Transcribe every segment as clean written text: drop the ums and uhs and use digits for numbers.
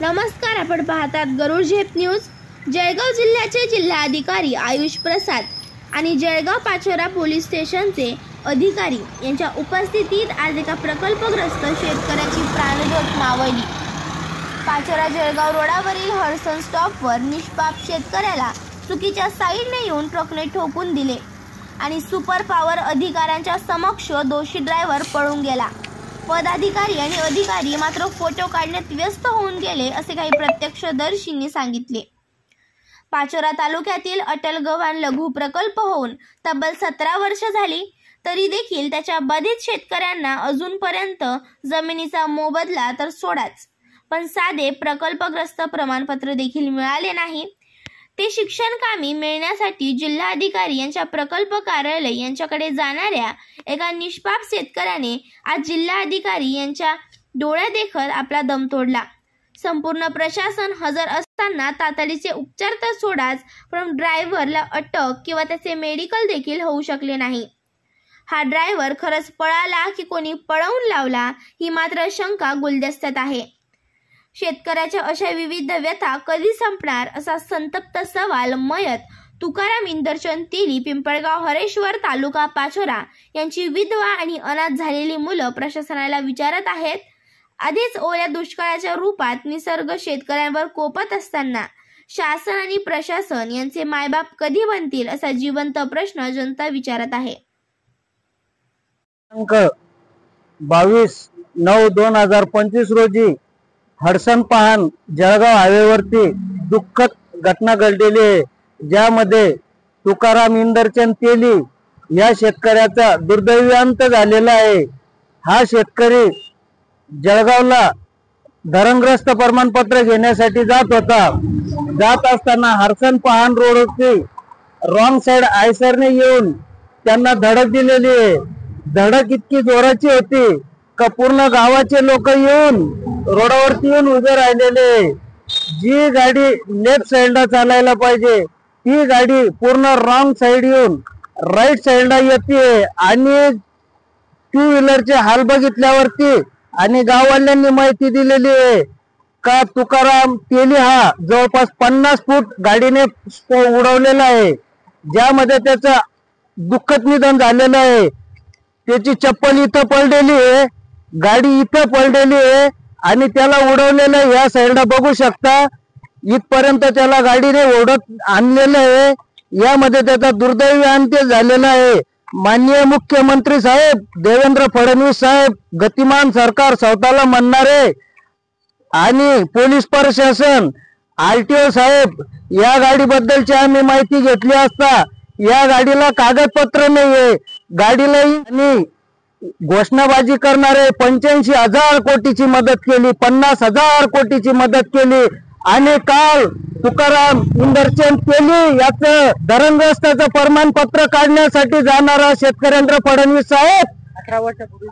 नमस्कार, आपण पाहतात गरुड झेप न्यूज। जळगाव जिल्ह्याचे जिल्हाधिकारी आयुष प्रसाद आणि जळगाव पाचोरा पोलीस स्टेशनचे अधिकारी यांच्या उपस्थितीत आज एका प्रकल्पग्रस्त शेतकऱ्याची प्राणज्योत मावळली। पाचोरा जळगाव रोडावरील हडसन स्टॉपवर निष्पाप शेतकऱ्याला चुकीच्या साईडने येऊन ट्रकने ठोकून दिले आणि सुपर पॉवर अधिकाऱ्यांच्या समक्ष दोषी ड्रायव्हर पळून गेला। पदाधिकारी आणि अधिकारी मात्र फोटो काढण्यात व्यस्त होऊन गेले, असे काही प्रत्यक्षदर्शींनी सांगितले। पाचोरा तालुक्यातील अटल गव्हाण लघु प्रकल्प होऊन तब्बल 17 वर्ष झाली, तरी देखील त्याच्या बाधित शेतकऱ्यांना अजूनपर्यंत जमिनीचा मोबदला तर सोडाच, पण साधे प्रकल्पग्रस्त प्रमाणपत्र देखील मिळाले नाही। ते शिक्षण कामी मिळण्यासाठी जिल्हाधिकारी यांच्या प्रकल्प कार्यालय यांच्याकडे जाणाऱ्या एका निष्पाप शेतकऱ्याने आज जिल्हाधिकारी यांच्या डोळ्यादेखत आपला दम तोडला। संपूर्ण प्रशासन हजर असताना तातडीचे उपचार तर सोडाच, पण ड्रायव्हरला अटक किंवा त्याचे मेडिकल देखील होऊ शकले नाही। हा ड्रायव्हर खरंच पळाला की कोणी पळवून लावला, ही मात्र शंका गुलदस्त्यात आहे। शेतकऱ्याच्या अशा विविध व्यथा कधी संपणार, असा संतप्त सवाल मयत तुकाराम इंदरचंद तेली, पिंपळगाव, हरेश्वर, तालुका पाचोरा यांची विधवा आणि अनाथ झालेली मुलं प्रशासनाला विचारत आहेत। आधीच ओल्या दुष्काळाच्या रूपात निसर्ग शेतकऱ्यांवर कोपत असताना शासन आणि प्रशासन यांचे मायबाप कधी बनतील, असा जिवंत प्रश्न जनता विचारत आहे। 22/9/2025 रोजी हडसन पहान जळगाव हायवेवरती दुःखद घटना घडलेली आहे, ज्यामध्ये तुकाराम इंदरचंद तेली या शेतकऱ्याचा दुर्दैवी अंत झालेला आहे। हा शेतकरी जळगावला धरणग्रस्त प्रमाणपत्र घेण्यासाठी जात होता। जात असताना हडसन पहान रोडवरती रॉंग साइड आयसरने येऊन त्यांना धडक दिलेली आहे। धडक इतकी जोराची होती का पूर्ण गावाचे लोक येऊन रोडावरती येऊन उभे राहिलेले। जी गाडी लेफ्ट साइडला चालायला पाहिजे ती गाडी पूर्ण रॉंग साइड येऊन राईट साइडला येते आणि टू व्हीलरचे हाल बघितल्यावरती आणि गाववाल्यांनी माहिती दिलेली आहे का तुकाराम तेली हा जवळपास 50 फूट गाडीने उडवलेला आहे, ज्यामध्ये त्याचं दुःखद निधन झालेलं आहे। त्याची चप्पल इथं पडलेली आहे, गाडी इथं पडलेली आहे आणि त्याला उडवलेलं या साईडला बघू शकता, इथपर्यंत त्याला गाडीने ओढत आणलेलं आहे। यामध्ये त्याचा दुर्दैवी अंत्य झालेला आहे। माननीय मुख्यमंत्री साहेब देवेंद्र फडणवीस साहेब, गतिमान सरकार स्वतःला म्हणणारे आणि पोलीस प्रशासन, RTO साहेब, या गाडीबद्दलची आम्ही माहिती घेतली असता या गाडीला कागदपत्र नाहीये, गाडीला आणि घोषणाबाजी करणारे 85,000 कोटीची मदत केली, 50,000 कोटीची मदत केली आणि काल तुकाराम इंदरचंद तेली याचं धरणग्रस्ताचं प्रमाणपत्र काढण्यासाठी जाणारा शेतकऱ्यांद्र फडणवीस साहेब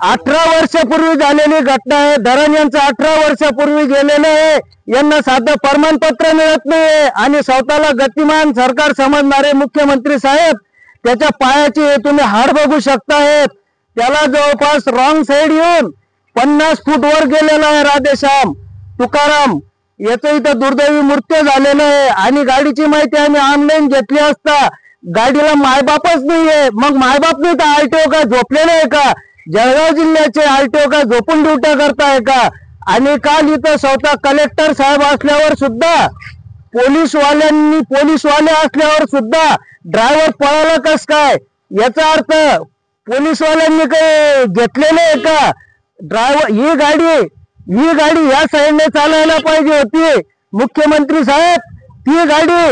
18 वर्षापूर्वी झालेली घटना आहे। धरण यांचं 18 वर्षापूर्वी गेलेलं आहे, यांना साधं प्रमाणपत्र मिळत नाहीये आणि स्वतःला गतिमान सरकार समजणारे मुख्यमंत्री साहेब त्याच्या पायाची तुम्ही हाड बघू शकतायत। त्याला जवळपास रॉंग साइड येऊन 50 फूट वर गेलेला आहे राधेश्याम तुकाराम, याचं इथं दुर्दैवी मृत्यू झालेला आहे। आणि गाडीची माहिती आम्ही ऑनलाईन घेतली असता गाडीला मायबापच नाहीये, मग मायबाप नाही तर RTO का झोपलेले आहे का? जळगाव जिल्ह्याचे RTO का झोपून ड्युट्या करताय का? आणि काल इथं स्वतः कलेक्टर साहेब असल्यावर सुद्धा पोलीसवाले असल्यावर सुद्धा ड्रायव्हर पळाला कस काय? याचा अर्थ पोलीसवाल्यांनी काही घेतलेले आहे का? ड्रायव्हर ही गाडी या साईडने चालायला पाहिजे होती। मुख्यमंत्री साहेब, ती गाडी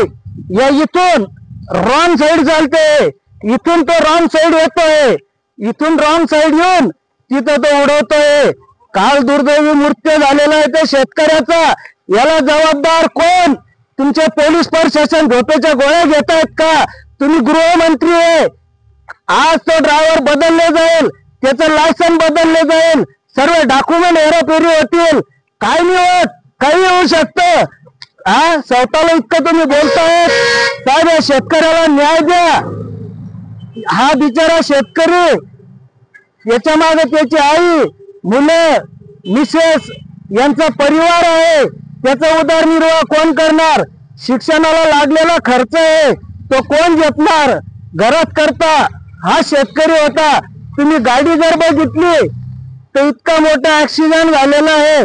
या इथून रॉंग साइड चालते, इथून तो रॉंग साइड येतोय, इथून रॉंग साइड येऊन तिथं तो उडवतोय। काल दुर्दैवी मृत्यू झालेला आहे त्या शेतकऱ्याचा, याला जबाबदार कोण? तुमचे पोलीस प्रशासन झोपेच्या गोळ्या घेत आहेत का? तुम्ही गृहमंत्री आहे। आज तो ड्रायव्हर बदलले जाईल, त्याचं लायसन बदलले जाईल, सर्व डॉक्युमेंट हेराफेरी होतील, काय नाही होत, काही होऊ शकतं। स्वतःला इतकं तुम्ही बोलताय साहेब, या शेतकऱ्याला न्याय द्या। हा बिचारा शेतकरी, याच्या मागे त्याची आई, मुलं, मिसेस यांचा परिवार आहे, त्याचा उदरनिर्वाह कोण करणार? शिक्षणाला लागलेला खर्च आहे तो कोण घेतणार? घरात करता हा शेतकरी होता. तुम्ही गाडी जर बघितली तर इतका मोठा ऍक्सिडेंट झालेला आहे